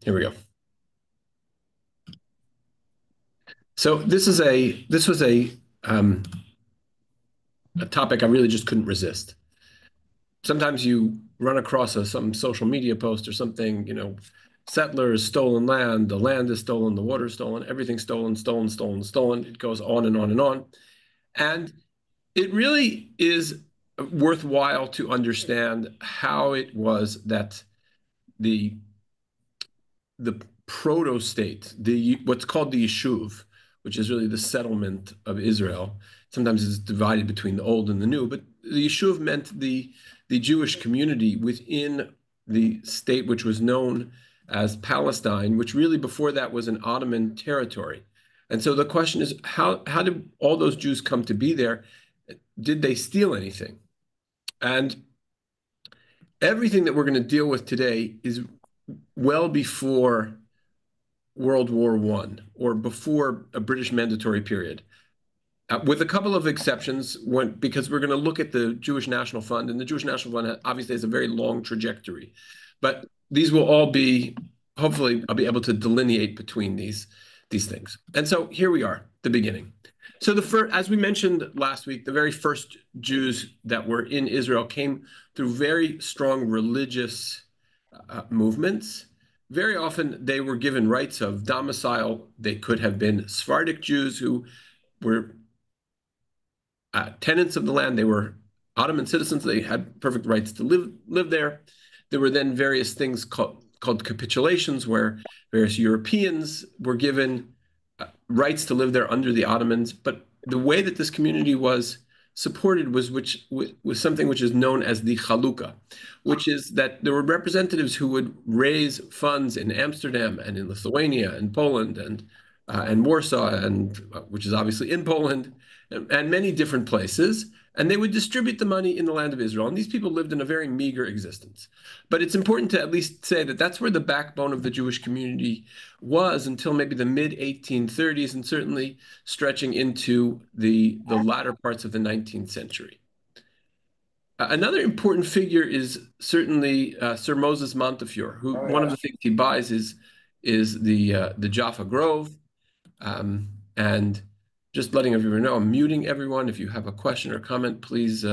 Here we go. So this was a topic I really just couldn't resist. Sometimes you run across some social media post or something, settlers, stolen land, the land is stolen, the water is stolen, everything's stolen, stolen, stolen, stolen. It goes on and on and on. And it really is worthwhile to understand how it was that the the proto-state, what's called the Yishuv, which is really the settlement of Israel. Sometimes it's divided between the old and the new, but the Yishuv meant the Jewish community within the state, which was known as Palestine, which really before that was an Ottoman territory. And so the question is, how did all those Jews come to be there? Did they steal anything? And everything that we're going to deal with today is well before World War I or before a British mandatory period, with a couple of exceptions, because we're going to look at the Jewish National Fund, and the Jewish National Fund obviously has a very long trajectory, but these will all be, hopefully, I'll be able to delineate between these things. And so here we are, the beginning. So as we mentioned last week, the very first Jews that were in Israel came through very strong religious movements. Very often they were given rights of domicile. They could have been Sephardic Jews who were tenants of the land. They were Ottoman citizens. They had perfect rights to live there. There were then various things called capitulations, where various Europeans were given rights to live there under the Ottomans. But the way that this community was supported was something which is known as the Chalukah, which is that there were representatives who would raise funds in Amsterdam and in Lithuania and Poland and Warsaw, and which is obviously in Poland, and many different places, and they would distribute the money in the land of Israel. And these people lived in a very meager existence. But it's important to at least say that that's where the backbone of the Jewish community was until maybe the mid-1830s, and certainly stretching into the latter parts of the 19th century. Another important figure is certainly Sir Moses Montefiore, who one of the things he buys is the Jaffa Grove, and just letting everyone know, I'm muting everyone. If you have a question or comment, please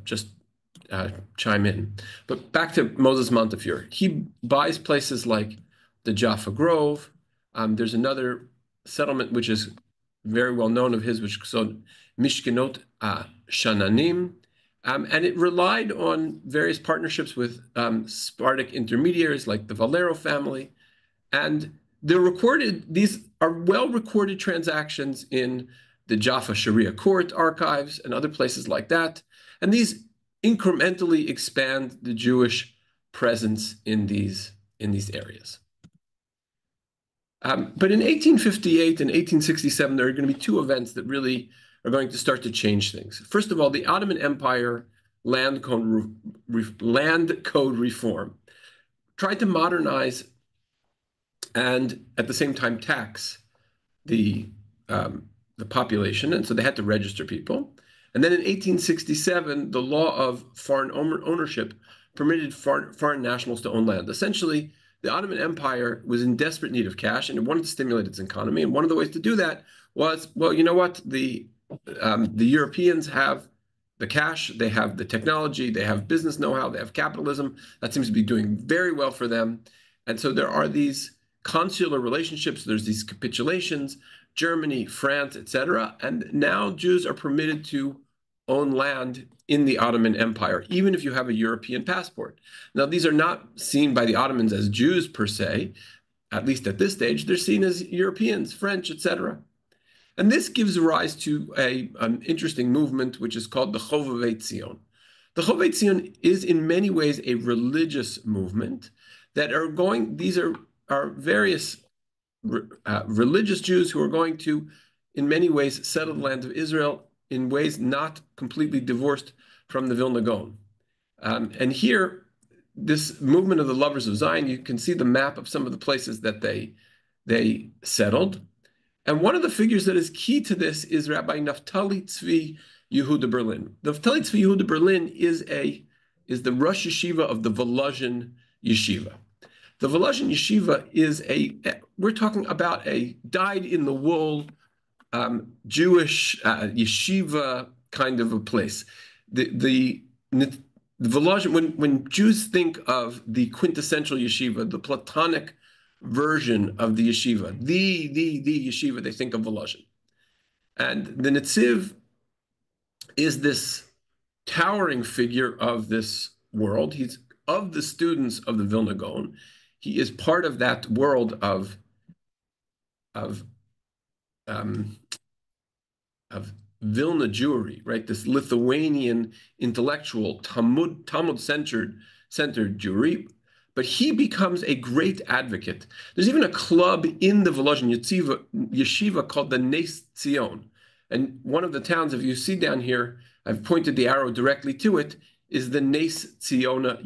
just chime in. But back to Moses Montefiore. He buys places like the Jaffa Grove. There's another settlement which is very well known of his, which is called Mishkenot Shananim. And it relied on various partnerships with Sephardic intermediaries like the Valero family. And these are well-recorded transactions in the Jaffa Sharia Court archives and other places like that. And these incrementally expand the Jewish presence in these areas. But in 1858 and 1867, there are going to be two events that really are going to start to change things. First of all, the Ottoman Empire land code reform tried to modernize and at the same time tax the population, and so they had to register people. And then in 1867, the law of foreign ownership permitted foreign nationals to own land. Essentially, the Ottoman Empire was in desperate need of cash, and it wanted to stimulate its economy. And one of the ways to do that was, well, you know what? The Europeans have the cash, they have the technology, they have business know-how, they have capitalism. That seems to be doing very well for them. And so there are these consular relationships, there's these capitulations, Germany, France, etc. And now Jews are permitted to own land in the Ottoman Empire, even if you have a European passport. Now, these are not seen by the Ottomans as Jews per se, at least at this stage. They're seen as Europeans, French, etc. And this gives rise to an interesting movement, which is called the Chovevei Tzion. The Chovevei Tzion is in many ways a religious movement that these are various religious Jews who are going to, in many ways, settle the land of Israel in ways not completely divorced from the Vilna Gaon. And here, this movement of the Lovers of Zion, you can see the map of some of the places that they settled. And one of the figures that is key to this is Rabbi Naftali Tzvi Yehuda Berlin. Naftali Tzvi Yehuda Berlin is the Rosh Yeshiva of the Volozhin Yeshiva. The Volozhin Yeshiva is we're talking about a dyed-in-the-wool Jewish yeshiva kind of a place. The Volozhin, when Jews think of the quintessential yeshiva, the Platonic version of the yeshiva, the yeshiva, they think of Volozhin. And the Netziv is this towering figure of this world. He's of the students of the Vilna Gaon. He is part of that world of um, Vilna Jewry, right? This Lithuanian intellectual Talmud-centered Jewry. But he becomes a great advocate. There's even a club in the Volozhin Yeshiva called the Nes Tzion. And one of the towns, if you see down here, I've pointed the arrow directly to it, is the Nes Tziona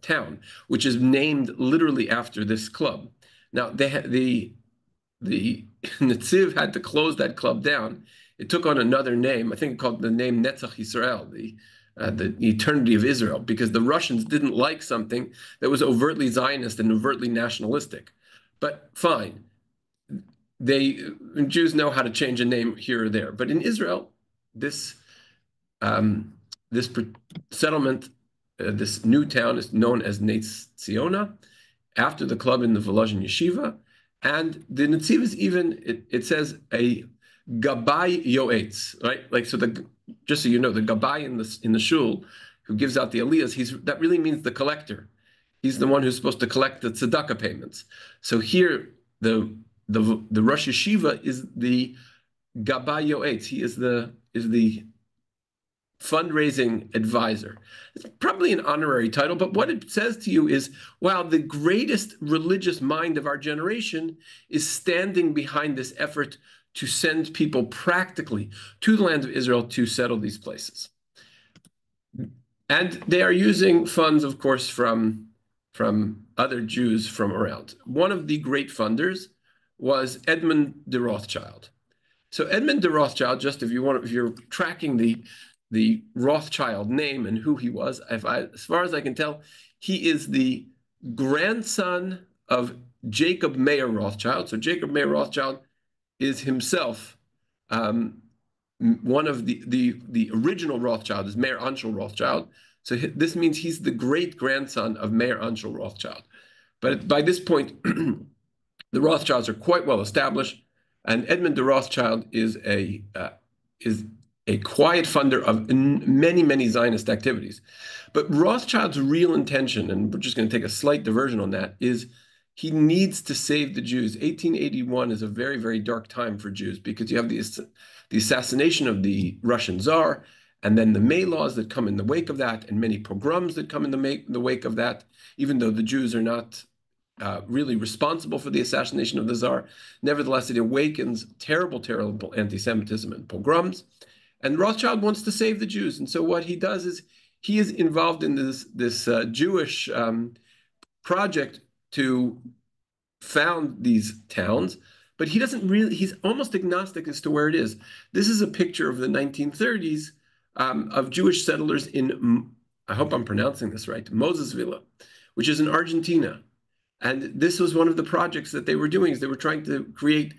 town, which is named literally after this club. Now, the Netziv had to close that club down. It took on another name. I think it called the name Netzach Yisrael, the eternity of Israel, because the Russians didn't like something that was overtly Zionist and overtly nationalistic. But fine, Jews know how to change a name here or there. But in Israel, this settlement, this new town is known as Nes Tziona, after the club in the Volozhin Yeshiva. And the Netziv is even, it says a Gabbai Yoetz, right? Like, so just so you know, the Gabbai in the shul who gives out the aliyahs, that really means the collector. He's the one who's supposed to collect the tzedakah payments. So here, the Rosh Yeshiva is the Gabbai Yoetz. He is the fundraising advisor. It's probably an honorary title, but what it says to you is, wow, the greatest religious mind of our generation is standing behind this effort to send people practically to the land of Israel to settle these places. And they are using funds, of course, from other Jews from around. One of the great funders was Edmund de Rothschild. So Edmund de Rothschild, just if you're tracking the Rothschild name and who he was, as far as I can tell, he is the grandson of Jacob Mayer Rothschild. So Jacob Mayer Rothschild is himself one of the original Rothschild is Mayer Anshel Rothschild. So this means he's the great grandson of Mayer Anshel Rothschild. But by this point, the Rothschilds are quite well established, and Edmund de Rothschild is a quiet funder of many Zionist activities. But Rothschild's real intention, and we're just going to take a slight diversion on that, is he needs to save the Jews. 1881 is a very dark time for Jews because you have the assassination of the Russian Tsar, and then the May laws that come in the wake of that, and many pogroms that come in the wake of that, even though the Jews are not really responsible for the assassination of the Tsar. Nevertheless, it awakens terrible anti-Semitism and pogroms. And Rothschild wants to save the Jews. And so what he does is he is involved in this Jewish project to found these towns, but he doesn't really, he's almost agnostic as to where it is. This is a picture of the 1930s of Jewish settlers in, I hope I'm pronouncing this right, Mosesville, which is in Argentina. And this was one of the projects that they were doing, is they were trying to create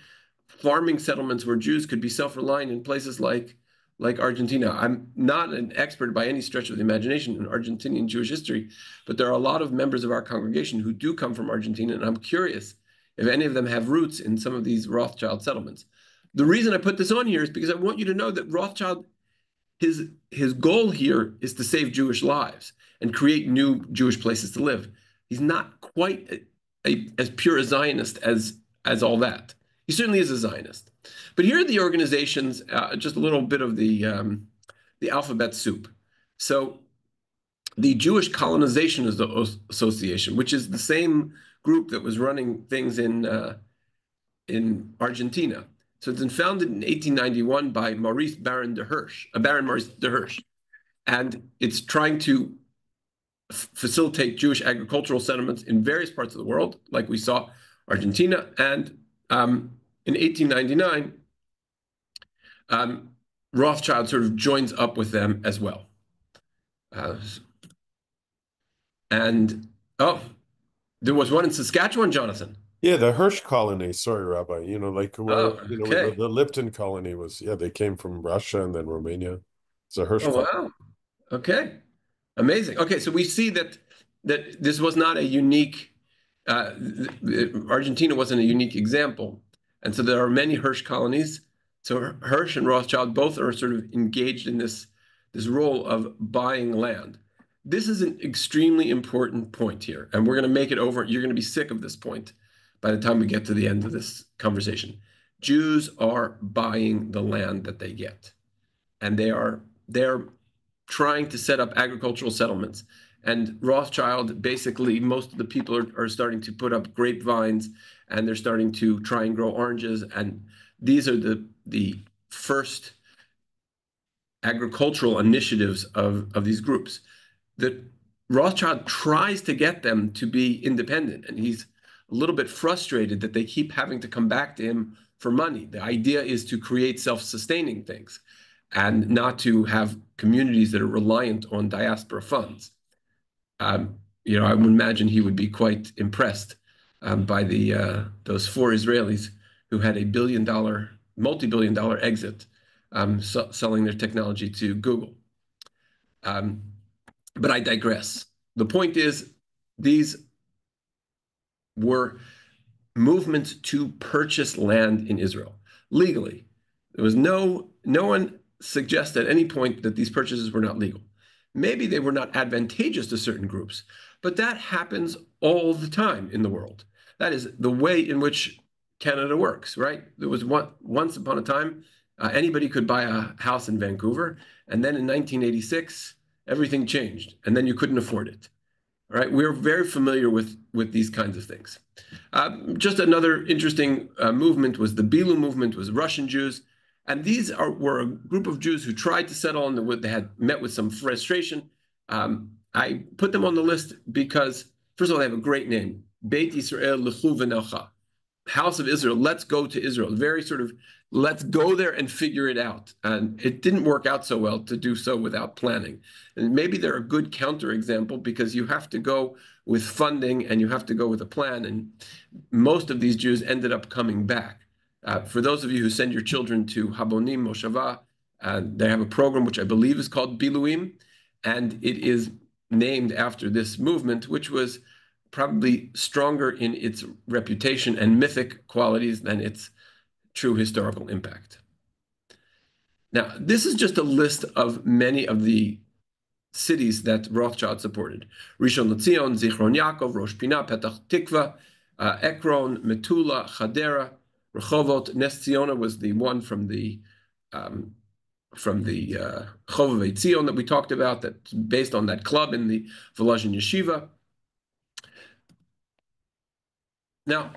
farming settlements where Jews could be self-reliant in places like Argentina. I'm not an expert by any stretch of the imagination in Argentinian Jewish history, but there are a lot of members of our congregation who do come from Argentina, and I'm curious if any of them have roots in some of these Rothschild settlements. The reason I put this on here is because I want you to know that Rothschild, his goal here is to save Jewish lives and create new Jewish places to live. He's not quite as pure a Zionist as all that. He certainly is a Zionist. But here are the organizations, just a little bit of the alphabet soup. So the Jewish Colonization Association, which is the same group that was running things in Argentina. So it's been founded in 1891 by Baron Maurice de Hirsch. And it's trying to facilitate Jewish agricultural settlements in various parts of the world, like we saw Argentina. And in 1899, Rothschild sort of joins up with them as well. There was one in Saskatchewan, Jonathan. Yeah, the Hirsch colony. Sorry, Rabbi. Like where, Oh, the, okay. the Lipton colony was, yeah, they came from Russia and then Romania. It's a Hirsch Oh, colony. wow. Okay. Amazing. Okay, so we see that this was not a unique Argentina wasn't a unique example. And so there are many Hirsch colonies. So Hirsch and Rothschild both are sort of engaged in this role of buying land. This is an extremely important point here, and we're going to make it over. You're going to be sick of this point by the time we get to the end of this conversation. Jews are buying the land that they get, and they're trying to set up agricultural settlements. And Rothschild, basically, most of the people are starting to put up grapevines, and they're starting to try and grow oranges. And these are the first agricultural initiatives of these groups. That Rothschild tries to get them to be independent, and he's a little bit frustrated that they keep having to come back to him for money. The idea is to create self-sustaining things and not to have communities that are reliant on diaspora funds. I would imagine he would be quite impressed by those four Israelis who had a multi-billion dollar exit, selling their technology to Google. Um, but I digress. The point is, these were movements to purchase land in Israel legally. There was no one suggests at any point that these purchases were not legal. Maybe they were not advantageous to certain groups, but that happens all the time in the world. That is the way in which Canada works, right? There was once upon a time, anybody could buy a house in Vancouver, and then in 1986, everything changed, and then you couldn't afford it. All right, we're very familiar with these kinds of things. Just another interesting movement was the Bilu movement, was Russian Jews. And were a group of Jews who tried to settle on they had met with some frustration. I put them on the list because, first of all, they have a great name, Beit Yisrael Lechu V'Nelcha, House of Israel, let's go to Israel. Very sort of, let's go there and figure it out. And it didn't work out so well to do so without planning. And maybe they're a good counterexample because you have to go with funding and you have to go with a plan. And most of these Jews ended up coming back. For those of you who send your children to Habonim Moshava, they have a program which I believe is called Biluim, and it is named after this movement, which was probably stronger in its reputation and mythic qualities than its true historical impact. Now, this is just a list of many of the cities that Rothschild supported. Rishon LeZion, Zichron Yaakov, Rosh Pinah, Petach Tikva, Ekron, Metula, Chadera, Rehovot. Nes Ziona was the one from the Chovevei Tzion that we talked about, that's based on that club in the Volozhin Yeshiva. Now,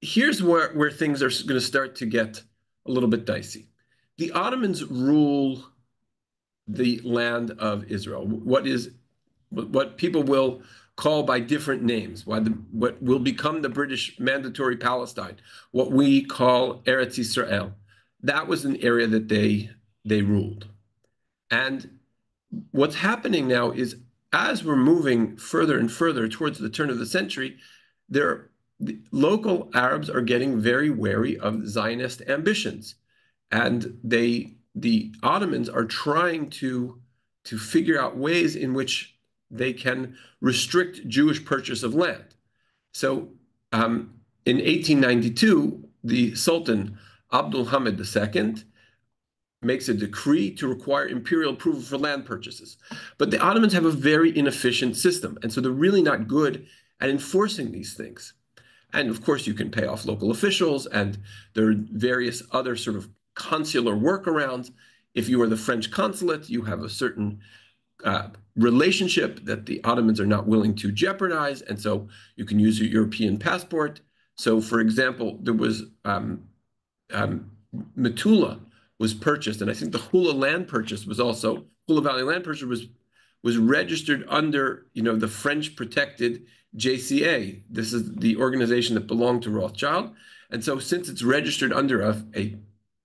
here's where things are going to start to get a little bit dicey. The Ottomans rule the land of Israel, what people will call by different names, what will become the British Mandatory Palestine, what we call Eretz Yisrael. That was an area that they ruled. And what's happening now is, as we're moving further and further towards the turn of the century, the local Arabs are getting very wary of Zionist ambitions, and the Ottomans are trying to figure out ways in which they can restrict Jewish purchase of land. So in 1892, the Sultan Abdul Hamid II makes a decree to require imperial approval for land purchases. But the Ottomans have a very inefficient system, and so they're really not good at enforcing these things. And of course, you can pay off local officials, and there are various other sort of consular workarounds. If you are the French consulate, you have a certain relationship that the Ottomans are not willing to jeopardize, and so you can use your European passport. So, for example, there was Metula was purchased, and I think the Hula land purchase was also Hula Valley land purchase was registered under the French protected JCA. This is the organization that belonged to Rothschild, and so since it's registered under a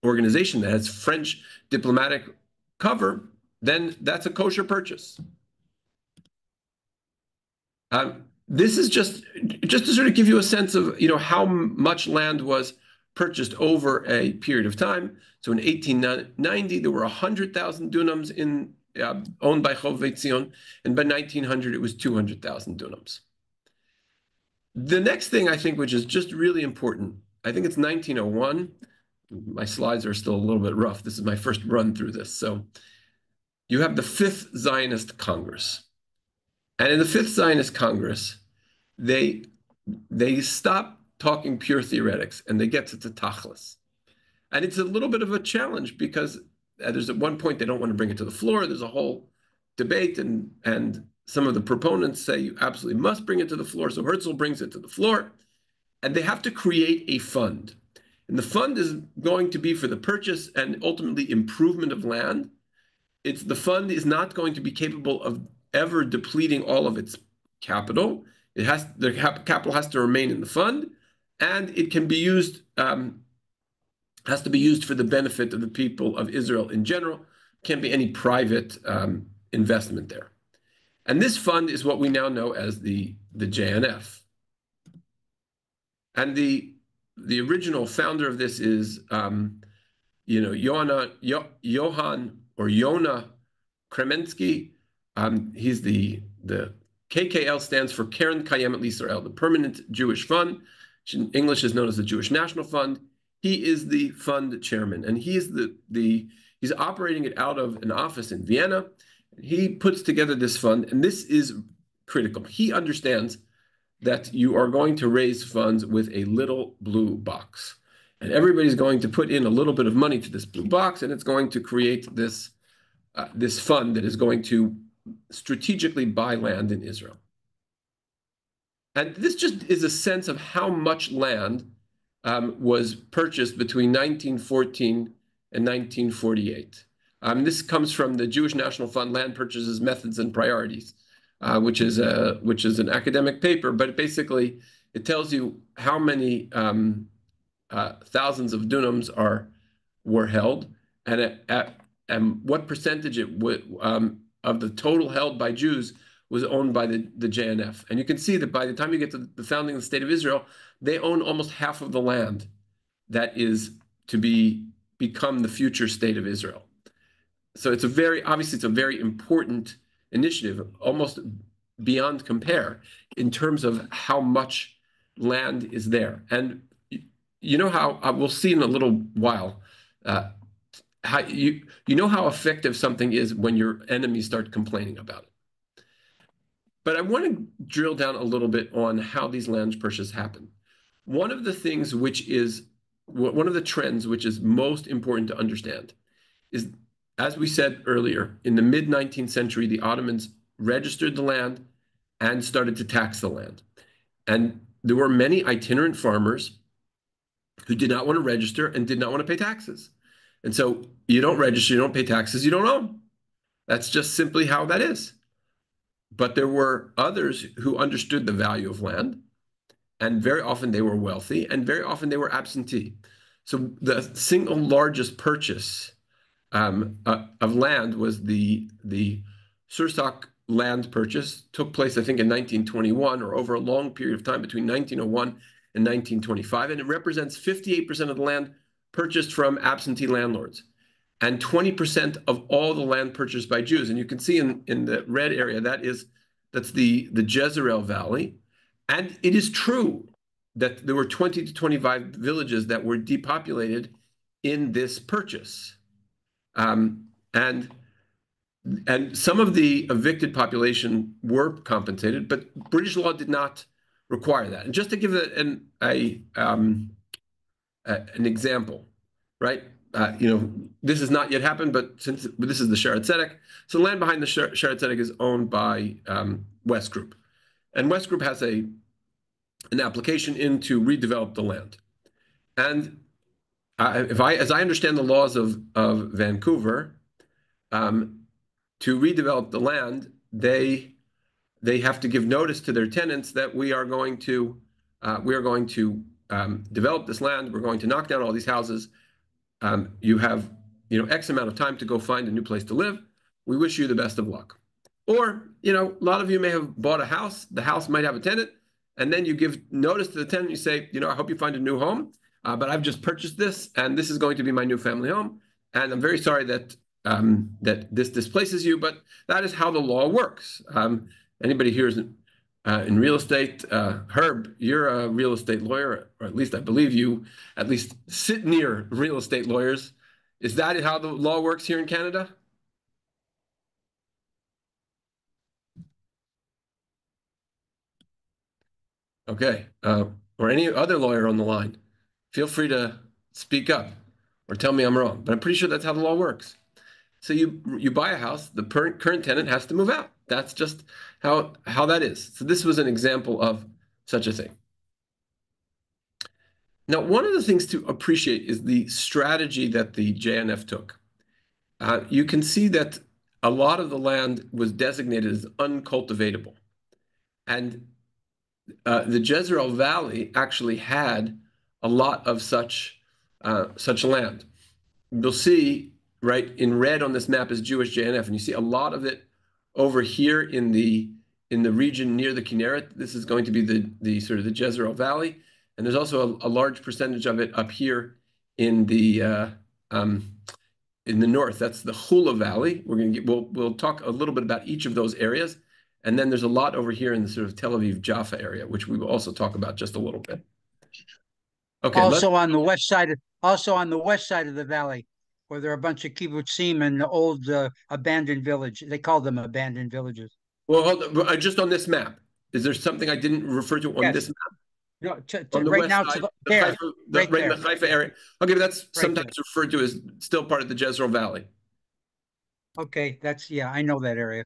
organization that has French diplomatic cover, then that's a kosher purchase. this is just to sort of give you a sense of how much land was purchased over a period of time. So in 1890, there were 100,000 dunams owned by Chovevei Zion, and by 1900, it was 200,000 dunams. The next thing I think, which is just really important, I think it's 1901. My slides are still a little bit rough. This is my first run through this. So you have the Fifth Zionist Congress. And in the Fifth Zionist Congress, they stop talking pure theoretics and they get to tachlis. And it's a little bit of a challenge because there's at one point they don't want to bring it to the floor. There's a whole debate, and some of the proponents say you absolutely must bring it to the floor. So Herzl brings it to the floor, and they have to create a fund. And the fund is going to be for the purchase and ultimately improvement of land. The fund is not going to be capable of ever depleting all of its capital. The capital has to remain in the fund, and it can be used, has to be used for the benefit of the people of Israel in general. Can't be any private investment there. And this fund is what we now know as the JNF. And the original founder of this is Johann or Yonah Kremensky. He's the KKL stands for Keren Kayemet L'Israel, the Permanent Jewish Fund, which in English is known as the Jewish National Fund. He is the fund chairman, and he's operating it out of an office in Vienna. He puts together this fund, and this is critical. He understands that you are going to raise funds with a little blue box, and everybody's going to put in a little bit of money to this blue box, and it's going to create this fund that is going to strategically buy land in Israel. And this just is a sense of how much land was purchased between 1914 and 1948. This comes from the Jewish National Fund Land Purchases Methods and Priorities, which is an academic paper, but it tells you how many thousands of dunams were held, and what percentage of the total held by Jews was owned by the JNF. And you can see that by the time you get to the founding of the State of Israel, they own almost half of the land that is to become the future State of Israel. So obviously it's a very important initiative, almost beyond compare in terms of how much land is there. And you know how we'll see in a little while how you know how effective something is when your enemies start complaining about it. But I want to drill down a little bit on how these land purchases happen. One of the things one of the trends which is most important to understand is, as we said earlier, in the mid-19th century, the Ottomans registered the land and started to tax the land. And there were many itinerant farmers who did not want to register and did not want to pay taxes. And so you don't register, you don't pay taxes, you don't own. That's just simply how that is. But there were others who understood the value of land, and very often they were wealthy, and very often they were absentee. So the single largest purchase of land was the Sursak land purchase. Took place, I think, in 1921, or over a long period of time between 1901 and 1925, and it represents 58% of the land purchased from absentee landlords, and 20% of all the land purchased by Jews. And you can see in the red area, that's the Jezreel Valley. And it is true that there were 20 to 25 villages that were depopulated in this purchase. And some of the evicted population were compensated, but British law did not require that. And just to give an example, right? This has not yet happened, but this is the Shaare Zedek. So the land behind the Shaare Zedek is owned by West Group. And West Group has an application in to redevelop the land. And as I understand the laws of Vancouver, to redevelop the land, they have to give notice to their tenants that we are going to develop this land. We're going to knock down all these houses. You have X amount of time to go find a new place to live. We wish you the best of luck. Or, a lot of you may have bought a house. The house might have a tenant, and then you give notice to the tenant. You say, I hope you find a new home, but I've just purchased this, and this is going to be my new family home. And I'm very sorry that this displaces you, but that is how the law works. Anybody here is in real estate? Herb, you're a real estate lawyer, or at least I believe you at least sit near real estate lawyers. Is that how the law works here in Canada? Okay. Or any other lawyer on the line, feel free to speak up or tell me I'm wrong. But I'm pretty sure that's how the law works. So you buy a house, the current tenant has to move out. That's just how that is. So this was an example of such a thing. Now, one of the things to appreciate is the strategy that the JNF took. You can see that a lot of the land was designated as uncultivatable. And the Jezreel Valley actually had a lot of such land. You'll see right in red on this map is Jewish JNF, and you see a lot of it over here in the region near the Kinneret. This is going to be the sort of the Jezreel Valley, and there's also a large percentage of it up here in the north. That's the Hula Valley. We'll talk a little bit about each of those areas. And then there's a lot over here in the sort of Tel Aviv Jaffa area, which we will also talk about just a little bit. Okay. Also on the west side of the valley, where there are a bunch of kibbutzim and the old abandoned village. They call them abandoned villages. Well, hold on. Just on this map, is there something I didn't refer to on this map? No, on the right now, side, right in the Haifa area. Okay, but that's sometimes referred to as still part of the Jezreel Valley. Okay, I know that area.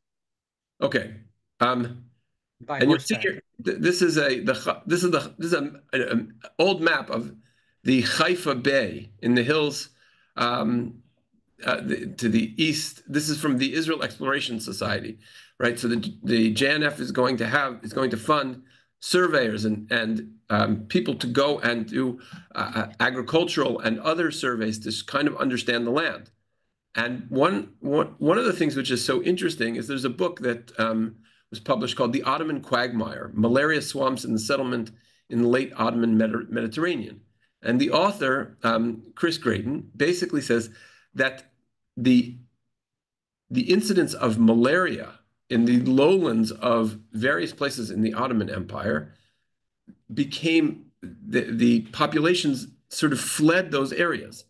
Okay. And you'll see here, this is an old map of the Haifa Bay in the hills to the east. This is from the Israel Exploration Society, right? So the JNF is going to fund surveyors and people to go and do agricultural and other surveys to kind of understand the land. And one of the things which is so interesting is there's a book that was published called The Ottoman Quagmire, Malaria Swamps in the Settlement in the Late Ottoman Mediterranean. And the author, Chris Graydon, basically says that the incidence of malaria in the lowlands of various places in the Ottoman Empire became, the populations sort of fled those areas.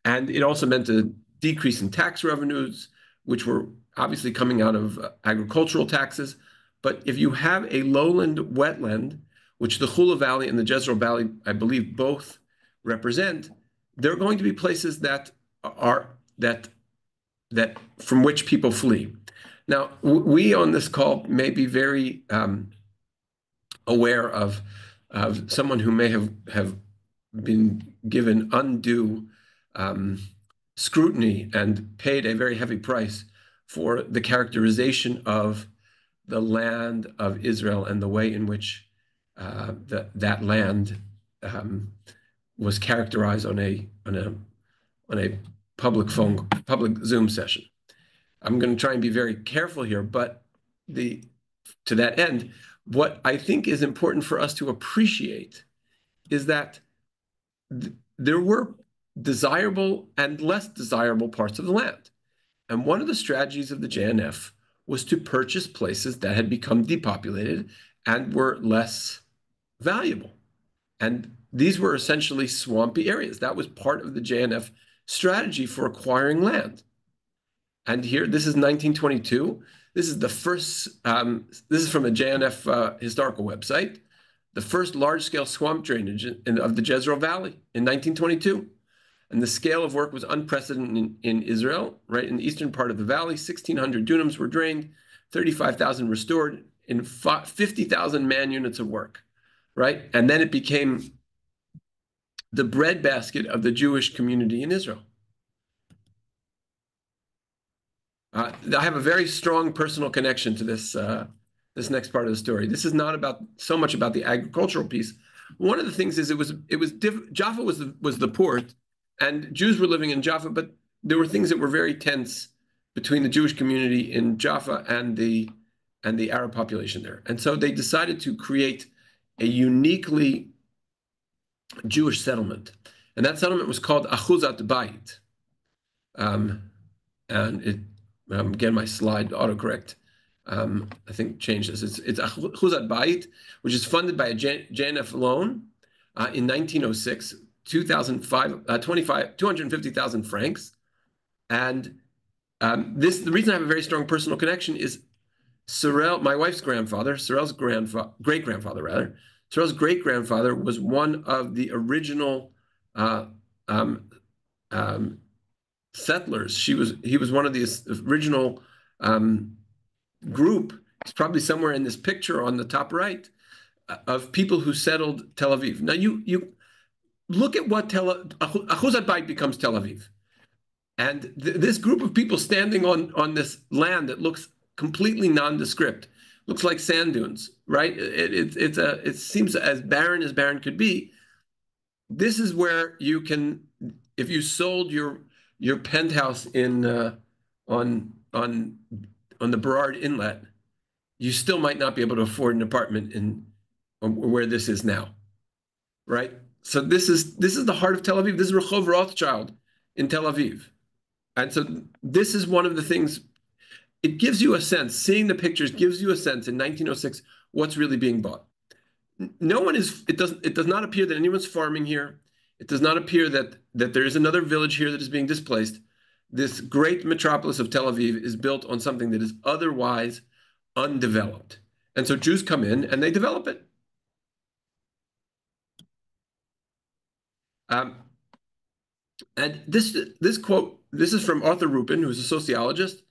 And it also meant a decrease in tax revenues, which were obviously coming out of agricultural taxes. But if you have a lowland wetland, which the Hula Valley and the Jezreel Valley, I believe, both represent, there are going to be places that from which people flee. Now, we on this call may be very aware of someone who may have been given undue scrutiny and paid a very heavy price for the characterization of the land of Israel and the way in which that land was characterized on a public Zoom session. I'm going to try and be very careful here, but to that end, what I think is important for us to appreciate is that there were desirable and less desirable parts of the land. And one of the strategies of the JNF was to purchase places that had become depopulated and were less valuable. And these were essentially swampy areas. That was part of the JNF strategy for acquiring land. And here, this is 1922. This is the first, this is from a JNF historical website, the first large-scale swamp drainage of the Jezreel Valley in 1922. And the scale of work was unprecedented in Israel, right? In the eastern part of the valley, 1,600 dunams were drained, 35,000 restored in 50,000 man units of work, right? And then it became the breadbasket of the Jewish community in Israel. I have a very strong personal connection to this next part of the story. This is not so much about the agricultural piece. One of the things is Jaffa was the port, and Jews were living in Jaffa, but there were things that were very tense between the Jewish community in Jaffa and the Arab population there. And so they decided to create a uniquely Jewish settlement. And that settlement was called Achuzat Bayit. And it, again, my slide autocorrect, I think changed this. It's Achuzat Bayit, which is funded by a JNF loan in 1906, 250,000 francs. And the reason I have a very strong personal connection is Sorel, my wife's grandfather, Sorel's great-grandfather, rather. Sorel's great-grandfather was one of the original settlers. He was one of the original group. It's probably somewhere in this picture on the top right of people who settled Tel Aviv. Now you look at what Achuzat Bayit becomes Tel Aviv, and this group of people standing on this land that looks completely nondescript, looks like sand dunes, right? It seems as barren could be. This is where you can, if you sold your penthouse on the Burrard Inlet, you still might not be able to afford an apartment in where this is now, right? So this is the heart of Tel Aviv. This is Rehov Rothschild in Tel Aviv, and so this is one of the things. It gives you a sense. Seeing the pictures gives you a sense in 1906 what's really being bought. No one is. It does not appear that anyone's farming here. It does not appear that there is another village here that is being displaced. This great metropolis of Tel Aviv is built on something that is otherwise undeveloped. And so Jews come in and they develop it. And this quote, this is from Arthur Rupin, who's a sociologist,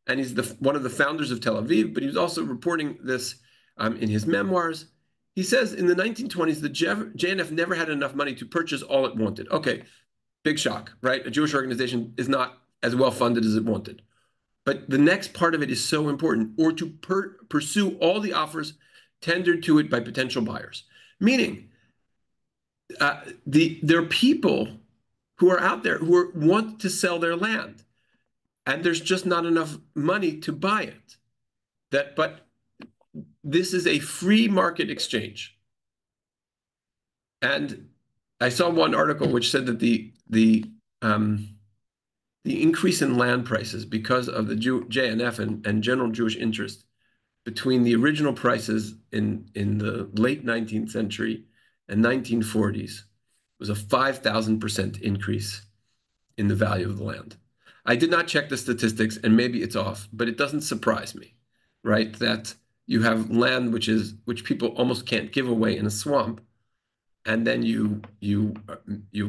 and he's one of the founders of Tel Aviv, but he was also reporting this in his memoirs. He says in the 1920s, the JNF never had enough money to purchase all it wanted. Okay, big shock, right? A Jewish organization is not as well funded as it wanted. But the next part of it is so important, or to pursue all the offers tendered to it by potential buyers. Meaning, there are people who are out there who want to sell their land, and there's just not enough money to buy it. But this is a free market exchange. And I saw one article which said that the increase in land prices because of the JNF and general Jewish interest between the original prices in the late 19th century and 1940s was a 5,000% increase in the value of the land. I did not check the statistics, and maybe it's off, but it doesn't surprise me, right? That you have land which people almost can't give away in a swamp, and then you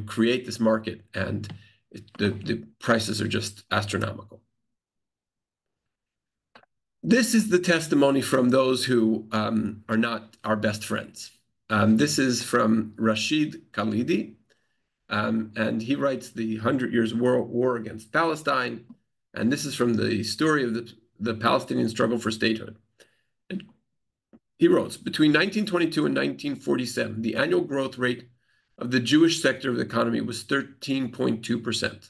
create this market, and the prices are just astronomical. This is the testimony from those who are not our best friends. This is from Rashid Khalidi, and he writes the 100 Years' War Against Palestine, and this is from the story of the Palestinian struggle for statehood. And he wrote, between 1922 and 1947, the annual growth rate of the Jewish sector of the economy was 13.2%,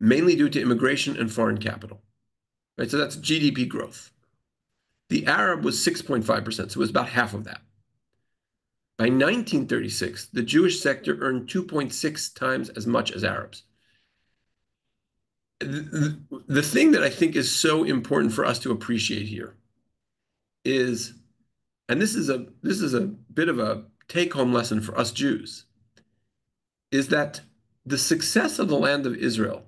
mainly due to immigration and foreign capital. Right, so that's GDP growth. The Arab was 6.5%, so it was about half of that. By 1936, the Jewish sector earned 2.6 times as much as Arabs. The thing that I think is so important for us to appreciate here is, and this is a bit of a take-home lesson for us Jews, is that the success of the land of Israel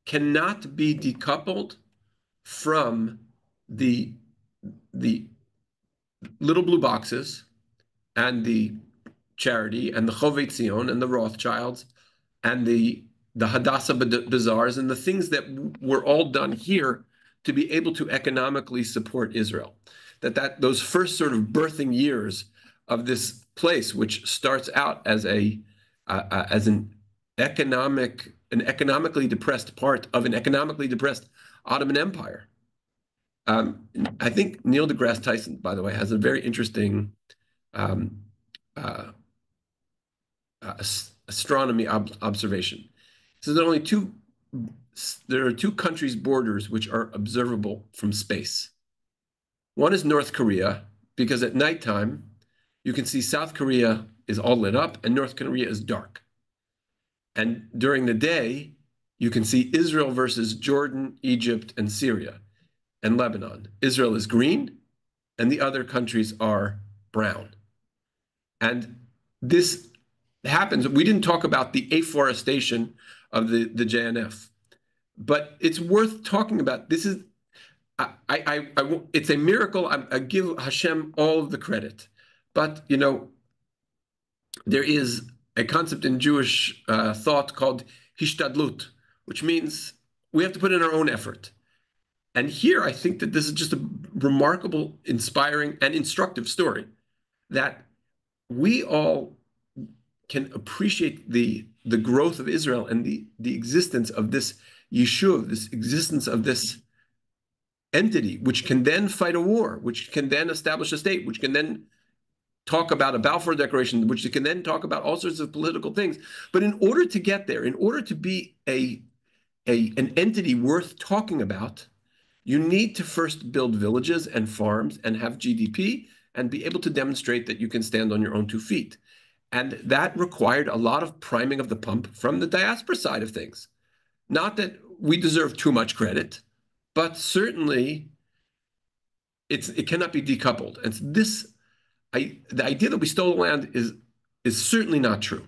cannot be decoupled from the little blue boxes and the charity and the Chovei Tzion and the Rothschilds and the Hadassah bazaars and the things that were all done here to be able to economically support Israel. Those first sort of birthing years of this place, which starts out as an economically depressed part of an economically depressed Ottoman Empire. I think Neil deGrasse Tyson, by the way, has a very interesting astronomy observation. He says that only two there are two countries' borders which are observable from space. One is North Korea, because at nighttime, you can see South Korea is all lit up and North Korea is dark. And during the day, you can see Israel versus Jordan, Egypt, and Syria, and Lebanon. Israel is green, and the other countries are brown. And this happens. We didn't talk about the afforestation of the JNF, but it's worth talking about. This is, it's a miracle. I give Hashem all of the credit, but you know, there is a concept in Jewish thought called hishtadlut, which means we have to put in our own effort. And here, I think that this is just a remarkable, inspiring, and instructive story that we all can appreciate the growth of Israel and the existence of this yeshuv, this existence of this entity, which can then fight a war, which can then establish a state, which can then talk about a Balfour Declaration, which can then talk about all sorts of political things. But in order to get there, in order to be an entity worth talking about, you need to first build villages and farms and have GDP and be able to demonstrate that you can stand on your own 2 feet. And that required a lot of priming of the pump from the diaspora side of things. Not that we deserve too much credit, but certainly it cannot be decoupled. And the idea that we stole the land is certainly not true.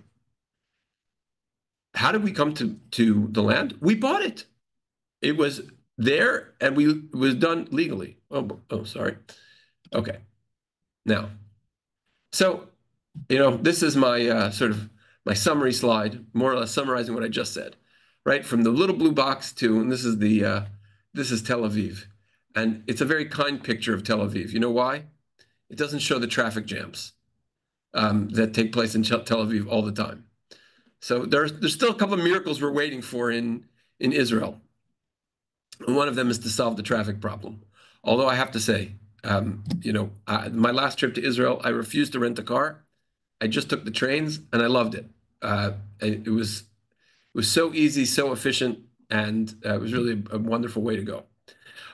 How did we come to the land? We bought it. It was there, and it was done legally. Oh, sorry. Okay. Now, so, you know, this is my sort of my summary slide, more or less summarizing what I just said, right? From the little blue box and this is Tel Aviv. And it's a very kind picture of Tel Aviv. You know why? It doesn't show the traffic jams that take place in Tel Aviv all the time. So there's still a couple of miracles we're waiting for in Israel. And one of them is to solve the traffic problem. Although I have to say, you know, my last trip to Israel, I refused to rent a car. I just took the trains, and I loved it. It was so easy, so efficient, and it was really a wonderful way to go.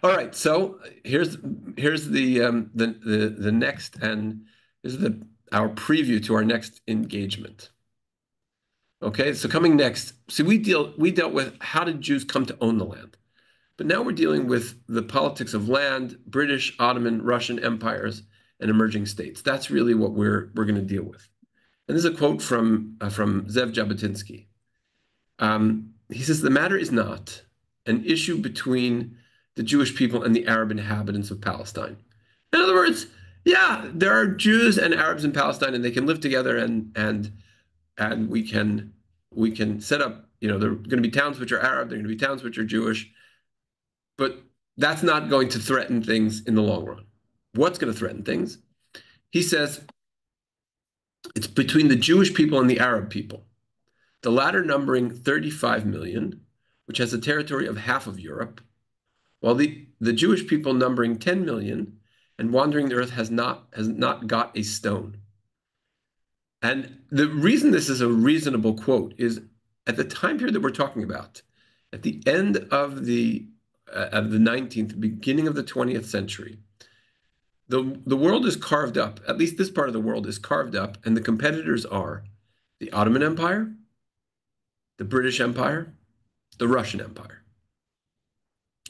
All right, so here's the next, and this is our preview to our next engagement. Okay, so coming next, see, we dealt with how did Jews come to own the land. But now we're dealing with the politics of land, British, Ottoman, Russian empires, and emerging states. That's really what we're going to deal with. And this is a quote from Zev Jabotinsky. He says, "The matter is not an issue between the Jewish people and the Arab inhabitants of Palestine." In other words, yeah, there are Jews and Arabs in Palestine, and they can live together, and we can set up, you know, there are going to be towns which are Arab, there are going to be towns which are Jewish. But that's not going to threaten things in the long run. What's going to threaten things? He says it's between the Jewish people and the Arab people, the latter numbering 35 million, which has a territory of half of Europe, while the Jewish people numbering 10 million and wandering the earth has not got a stone. And the reason this is a reasonable quote is at the time period that we're talking about, at the end of the 19th, beginning of the 20th century, the world is carved up, at least this part of the world is carved up, and the competitors are the Ottoman Empire, the British Empire, the Russian Empire.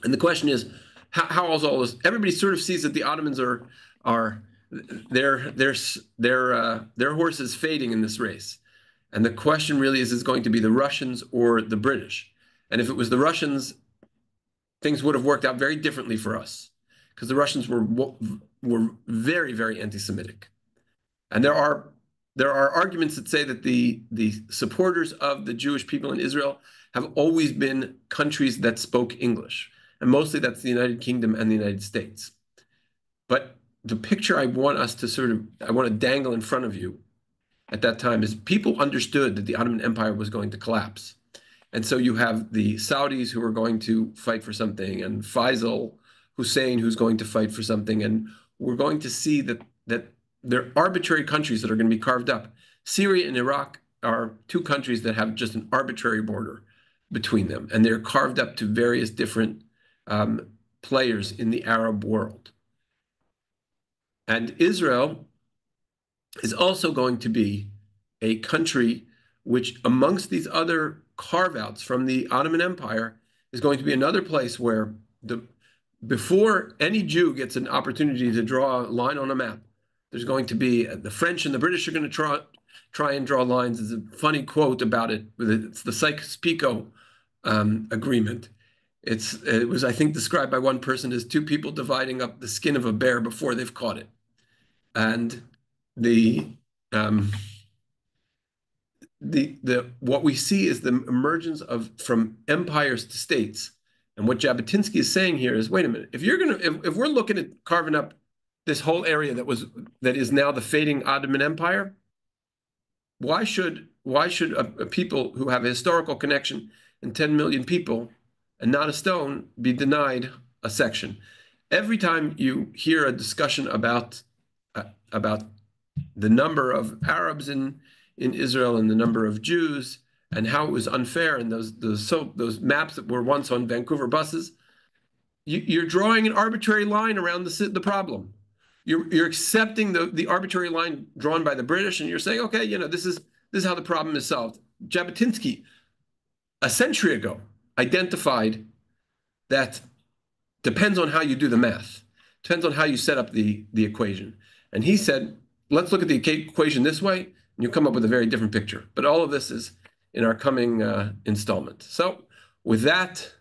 And the question is, how is all this? Everybody sort of sees that the Ottomans are their horse is fading in this race. And the question really is going to be the Russians or the British? And if it was the Russians, things would have worked out very differently for us, because the Russians were very, very anti-Semitic. And there are arguments that say that the supporters of the Jewish people in Israel have always been countries that spoke English. And mostly that's the United Kingdom and the United States. But the picture I want to dangle in front of you at that time is people understood that the Ottoman Empire was going to collapse. And so you have the Saudis who are going to fight for something, and Faisal Hussein who's going to fight for something. And we're going to see that they're arbitrary countries that are going to be carved up. Syria and Iraq are two countries that have just an arbitrary border. between them, and they're carved up to various different players in the Arab world. And Israel is also going to be a country which, amongst these other carve-outs from the Ottoman Empire, is going to be another place where before any Jew gets an opportunity to draw a line on a map, there's going to be the French and the British are going to try and draw lines. There's a funny quote about it. It's the Sykes-Picot agreement. It was, I think, described by one person as two people dividing up the skin of a bear before they've caught it. And what we see is the emergence from empires to states. And what Jabotinsky is saying here is, wait a minute, if we're looking at carving up this whole area that is now the fading Ottoman Empire, why should a people who have a historical connection and 10 million people and not a stone be denied a section? Every time you hear a discussion about the number of Arabs in Israel and the number of Jews and how it was unfair, and those maps that were once on Vancouver buses, you're drawing an arbitrary line around the problem. You're accepting the arbitrary line drawn by the British, and you're saying, okay, this is how the problem is solved. Jabotinsky, a century ago, identified that depends on how you do the math, depends on how you set up the equation. And he said, let's look at the equation this way, and you'll come up with a very different picture. But all of this is in our coming installment. So with that,